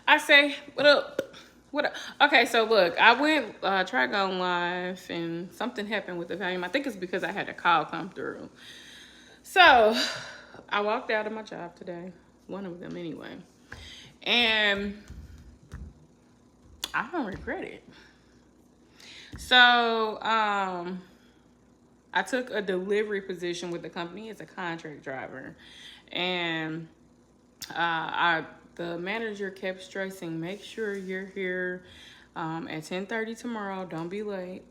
I say, what up? What up? Okay, so look, I went, tried going live and something happened with the volume. I think it's because I had a call come through. So I walked out of my job today, one of them anyway. And I don't regret it. So, I took a delivery position with the company as a contract driver. And the manager kept stressing, make sure you're here at 10:30 tomorrow. Don't be late.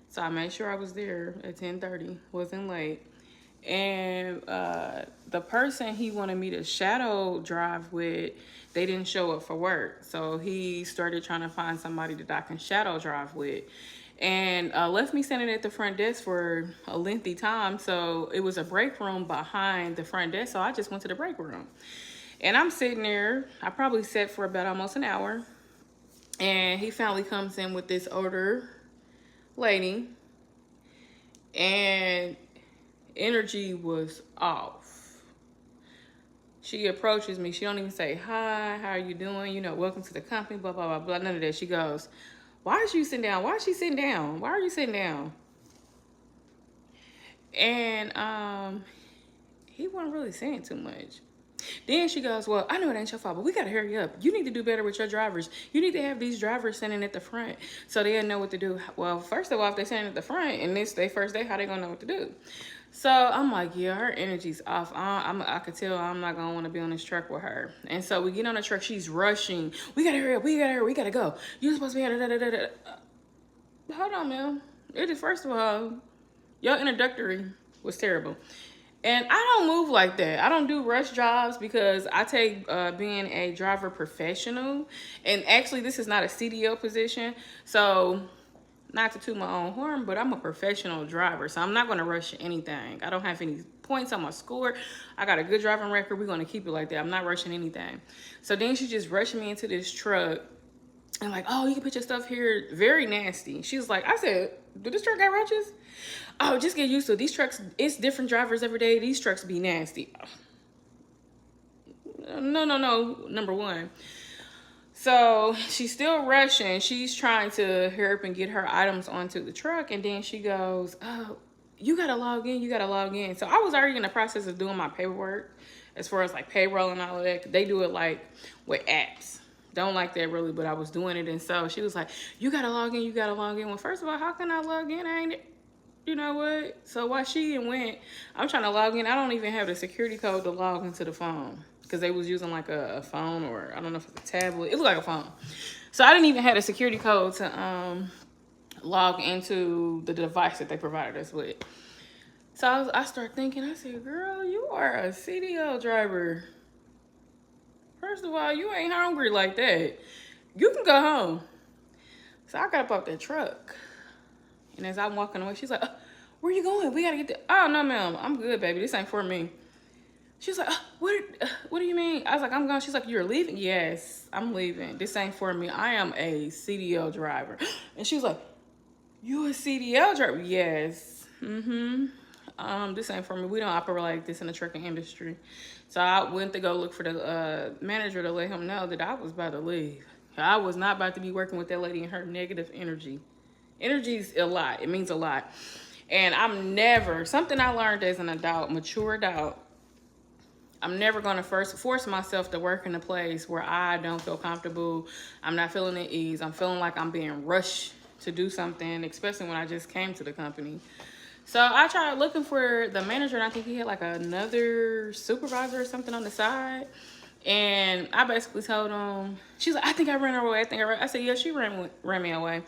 So I made sure I was there at 10:30. Wasn't late. And the person he wanted me to shadow drive with, they didn't show up for work. So he started trying to find somebody that I can shadow drive with. And left me standing at the front desk for a lengthy time. So it was a break room behind the front desk. So I just went to the break room. And I'm sitting there. I probably sat for about almost an hour. And he finally comes in with this older lady. And energy was off. She approaches me. She don't even say, hi, how are you doing? You know, welcome to the company, blah, blah, blah, blah. None of that. She goes, why is you sitting down? Why is she sitting down? Why are you sitting down? And he wasn't really saying too much. Then she goes, well, I know it ain't your fault, but we got to hurry up. You need to do better with your drivers. You need to have these drivers standing at the front so they'll know what to do. Well, first of all, if they're standing at the front and this their first day, how they going to know what to do? So I'm like, yeah, her energy's off. I could tell I'm not going to want to be on this truck with her. And so we get on the truck. She's rushing. We got to hurry up. We got to hurry. We got to go. You're supposed to be here. Hold on, man. It is, first of all, your introductory was terrible. And I don't move like that. I don't do rush jobs because I take being a driver professional. And actually, this is not a CDL position. So, not to toot my own horn, but I'm a professional driver. So, I'm not going to rush anything. I don't have any points on my score. I got a good driving record. We're going to keep it like that. I'm not rushing anything. So, then she just rushed me into this truck. And like, oh, you can put your stuff here. Very nasty. She was like, I said, do this truck got roaches? Oh, just get used to it. These trucks, it's different drivers every day. These trucks be nasty. No, number one. So she's still rushing. She's trying to hurry up and get her items onto the truck. And then she goes, oh, you got to log in. You got to log in. So I was already in the process of doing my paperwork as far as like payroll and all of that. They do it like with apps. Don't like that really, but I was doing it. And so she was like, you got to log in. You got to log in. Well, first of all, how can I log in? I ain't, you know what? So while she went, I'm trying to log in. I don't even have the security code to log into the phone because they was using like a phone, or I don't know if it's a tablet. It looked like a phone. So I didn't even have a security code to log into the device that they provided us with. So I started thinking, I said, girl, you are a CDL driver. First of all, you ain't hungry like that. You can go home. So I got up off that truck. And as I'm walking away, she's like, where you going? We got to get there. Oh, no, ma'am. I'm good, baby. This ain't for me. She's like, what do you mean? I was like, I'm going. She's like, you're leaving? Yes, I'm leaving. This ain't for me. I am a CDL driver. And she was like, you a CDL driver? Yes. This ain't for me. We don't operate like this in the trucking industry. So I went to go look for the manager to let him know that I was about to leave. I was not about to be working with that lady and her negative energy. Energy's a lot. It means a lot. And something I learned as an adult, mature adult, I'm never going to force myself to work in a place where I don't feel comfortable. I'm not feeling at ease. I'm feeling like I'm being rushed to do something, especially when I just came to the company. So I tried looking for the manager, and I think he had like another supervisor or something on the side. And I basically told him, she's like, I think I ran her away. I said, yeah, she ran me away.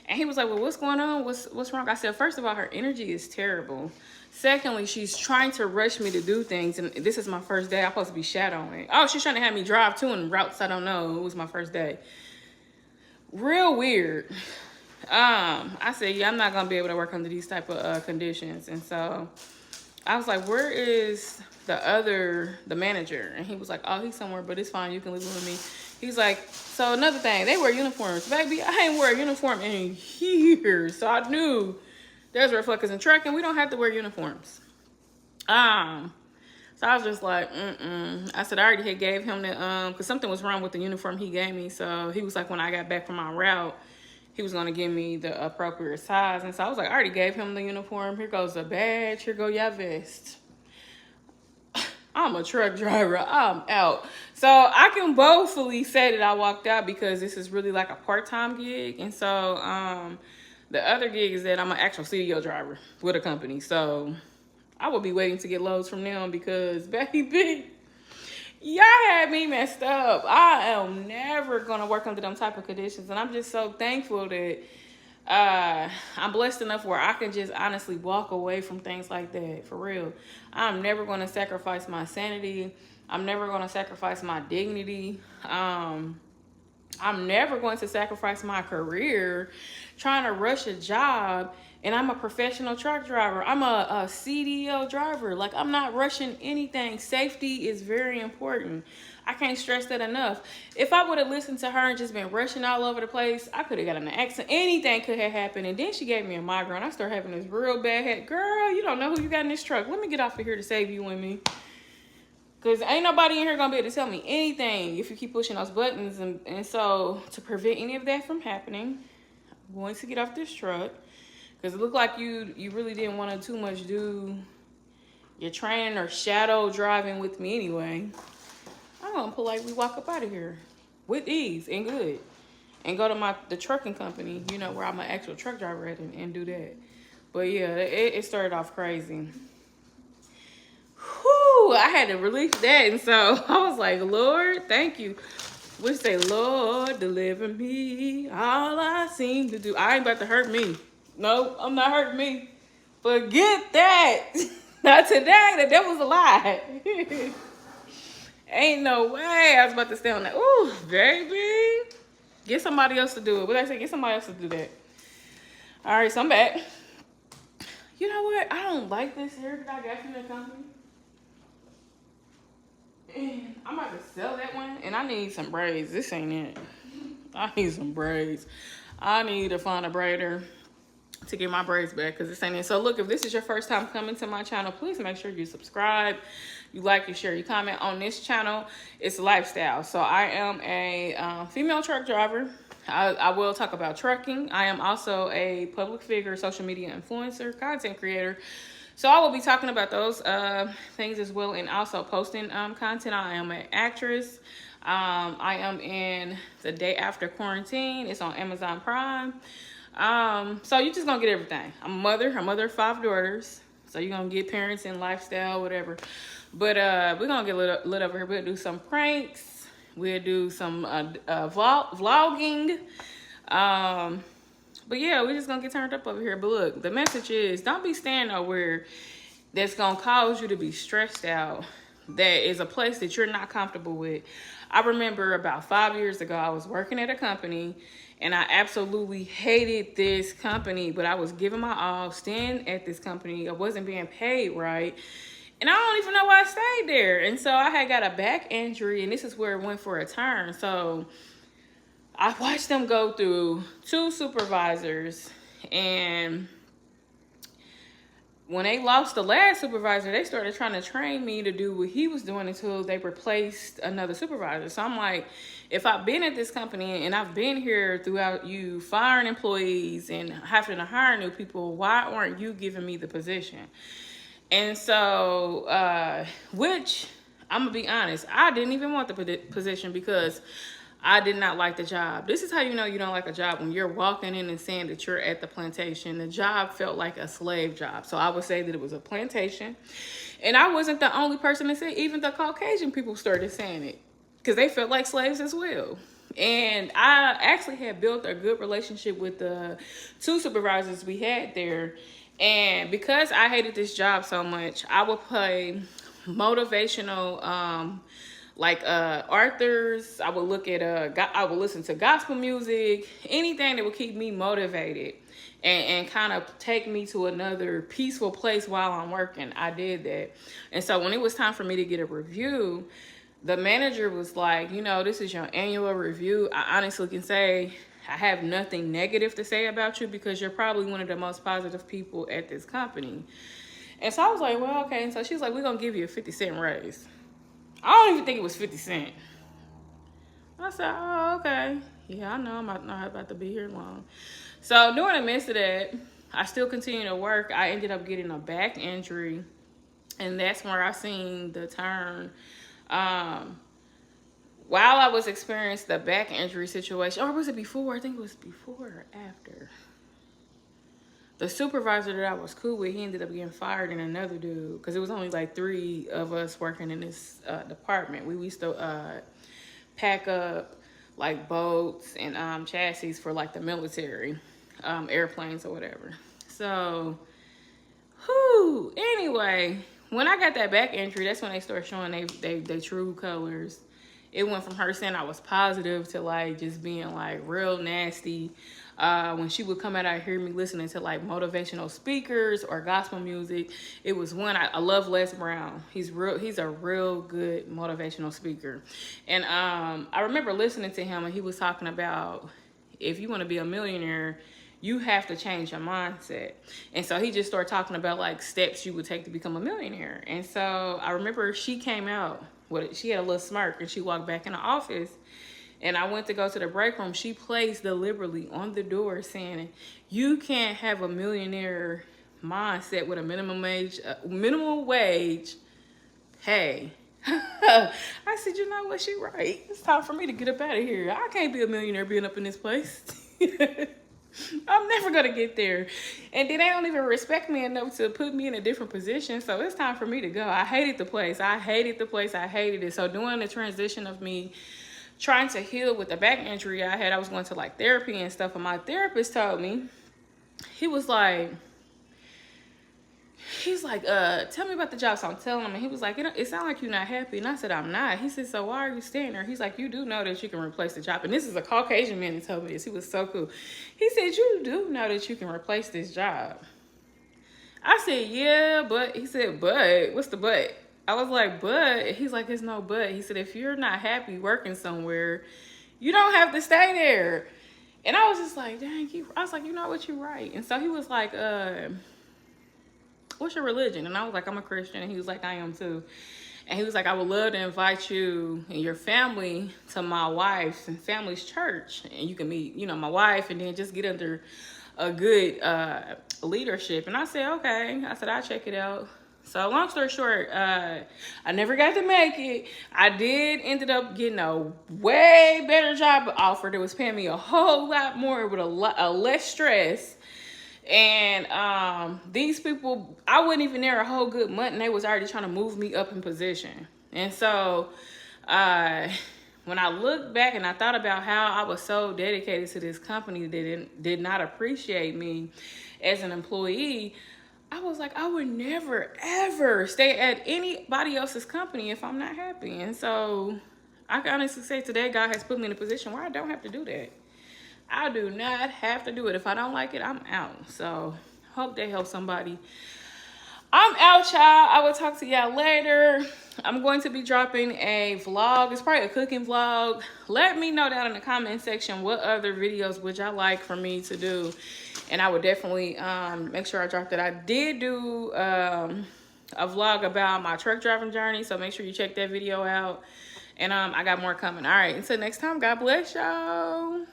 And he was like, well, what's going on? What's wrong? I said, first of all, her energy is terrible. Secondly, she's trying to rush me to do things. And this is my first day. I'm supposed to be shadowing. Oh, she's trying to have me drive too in routes I don't know. It was my first day. Real weird. I said, yeah, I'm not going to be able to work under these type of conditions. And so I was like, where is the manager? And he was like, oh, he's somewhere, but it's fine. You can leave it with me. He's like, so another thing, they wear uniforms. Baby, I ain't wear a uniform in years. So I knew there's reflectors in trucking. We don't have to wear uniforms. So I was just like, I said I already had gave him the because something was wrong with the uniform he gave me. So he was like, when I got back from my route, he was gonna give me the appropriate size. And so I was like, I already gave him the uniform. Here goes the badge. Here go your vest. I'm a truck driver. I'm out. So I can boldly say that I walked out because this is really like a part-time gig. And so the other gig is that I'm an actual CDL driver with a company. So I will be waiting to get loads from them because, baby, y'all had me messed up. I am never going to work under them type of conditions. And I'm just so thankful that I'm blessed enough where I can just honestly walk away from things like that, for real. I'm never going to sacrifice my sanity. I'm never going to sacrifice my dignity. I'm never going to sacrifice my career trying to rush a job. And I'm a professional truck driver. I'm a CDL driver. Like, I'm not rushing anything. Safety is very important. I can't stress that enough. If I would have listened to her and just been rushing all over the place, I could have got in an accident. Anything could have happened. And then she gave me a migraine. I started having this real bad head. Girl, you don't know who you got in this truck. Let me get off of here to save you and me. Because ain't nobody in here going to be able to tell me anything if you keep pushing those buttons. And so to prevent any of that from happening, I'm going to get off this truck. Because it looked like you really didn't want to too much do your training or shadow driving with me anyway. I'm going to politely walk up out of here with ease and good. And go to the trucking company, you know, where I'm an actual truck driver at and do that. But yeah, it started off crazy. Whew, I had to release that. And so I was like, Lord, thank you. We say, Lord, deliver me. All I seem to do. I ain't about to hurt me. No, I'm not hurting me. Forget that. Not today. The devil's a lie. Ain't no way I was about to stay on that. Ooh, baby. Get somebody else to do it. What did I say? Get somebody else to do that. All right, so I'm back. You know what? I don't like this hair that I got from the company. And I'm about to sell that one. And I need some braids. This ain't it. I need some braids. I need to find a braider to get my braids back because this ain't it. So look, if this is your first time coming to my channel, please make sure you subscribe, you like, you share, you comment. On this channel, it's lifestyle. So I am a female truck driver. I will talk about trucking. I am also a public figure, social media influencer, content creator. So I will be talking about those things as well, and also posting content. I am an actress. I am in The Day After Quarantine. It's on Amazon Prime. So you're just gonna get everything. I'm a mother of 5 daughters. So you're gonna get parents and lifestyle, whatever. But we're gonna get lit over here. We'll do some pranks. We'll do some vlogging. But yeah, we're just gonna get turned up over here. But look, the message is don't be staying nowhere that's gonna cause you to be stressed out. That is a place that you're not comfortable with. I remember about 5 years ago, I was working at a company and I absolutely hated this company, but I was giving my all, staying at this company. I wasn't being paid right. And I don't even know why I stayed there. And so I had got a back injury, and this is where it went for a turn. So I watched them go through 2 supervisors, and when they lost the last supervisor, they started trying to train me to do what he was doing until they replaced another supervisor. So I'm like, if I've been at this company and I've been here throughout you firing employees and having to hire new people, why aren't you giving me the position? And so, which I'm gonna be honest, I didn't even want the position because I did not like the job. This is how you know you don't like a job, when you're walking in and saying that you're at the plantation. The job felt like a slave job. So I would say that it was a plantation. And I wasn't the only person to say it. Even the Caucasian people started saying it because they felt like slaves as well. And I actually had built a good relationship with the 2 supervisors we had there. And because I hated this job so much, I would play motivational authors. I would look at I would listen to gospel music, anything that would keep me motivated and kind of take me to another peaceful place while I'm working. I did that. And so when it was time for me to get a review, the manager was like, you know, this is your annual review. I honestly can say I have nothing negative to say about you because you're probably one of the most positive people at this company. And so I was like, well, okay. And so she's like, we're going to give you a 50-cent raise. I don't even think it was 50 cents. I said, oh, okay. Yeah, I know I'm not about to be here long. So during the midst of that, I still continued to work. I ended up getting a back injury. And that's where I seen the turn. While I was experiencing the back injury situation, or was it before? I think it was before or after. The supervisor that I was cool with, he ended up getting fired in another dude. Because it was only like 3 of us working in this department. We used to pack up like boats and chassis for like the military, airplanes or whatever. So, anyway, when I got that back injury, that's when they started showing they true colors. It went from her saying I was positive to like just being like real nasty. When she would come out and hear me listening to like motivational speakers or gospel music, it was one I love Les Brown. He's a real good motivational speaker. And I remember listening to him and he was talking about if you want to be a millionaire, you have to change your mindset. And so he just started talking about like steps you would take to become a millionaire. And so I remember she came out she had a little smirk and she walked back in the office. And I went to go to the break room. She placed deliberately on the door saying, you can't have a millionaire mindset with a minimum wage pay. I said, you know what? She right. It's time for me to get up out of here. I can't be a millionaire being up in this place. I'm never going to get there. And then they don't even respect me enough to put me in a different position. So it's time for me to go. I hated the place. I hated it. So during the transition of me trying to heal with the back injury I had, I was going to like therapy and stuff. And my therapist told me, he's like, tell me about the job. So I'm telling him, and he was like, it sounds like you're not happy. And I said, I'm not. He said, so why are you staying there? He's like, you do know that you can replace the job. And this is a Caucasian man who told me this. He was so cool. He said, you do know that you can replace this job. I said, yeah, but he said, but what's the but? I was like, but he's like, there's no but. He said, if you're not happy working somewhere, you don't have to stay there. And I was just like, dang, I was like, you know what, you're right. And so he was like, what's your religion? And I was like, I'm a Christian. And he was like, I am too. And he was like, I would love to invite you and your family to my wife's and family's church. And you can meet, my wife and then just get under a good leadership. And I said, okay. I said, I'll check it out. So long story short, I never got to make it. I did ended up getting a way better job offer that was paying me a whole lot more with a less stress. And these people, I wasn't even there a whole good month and they was already trying to move me up in position. And so when I look back and I thought about how I was so dedicated to this company that did not appreciate me as an employee, I was like, I would never, ever stay at anybody else's company if I'm not happy. And so I can honestly say today, God has put me in a position where I don't have to do that. I do not have to do it. If I don't like it, I'm out. So hope they help somebody. I'm out, y'all. I will talk to y'all later. I'm going to be dropping a vlog. It's probably a cooking vlog. Let me know down in the comment section what other videos would y'all like for me to do. And I would definitely make sure I dropped it. I did do a vlog about my truck driving journey. So make sure you check that video out. And I got more coming. All right. Until next time, God bless y'all.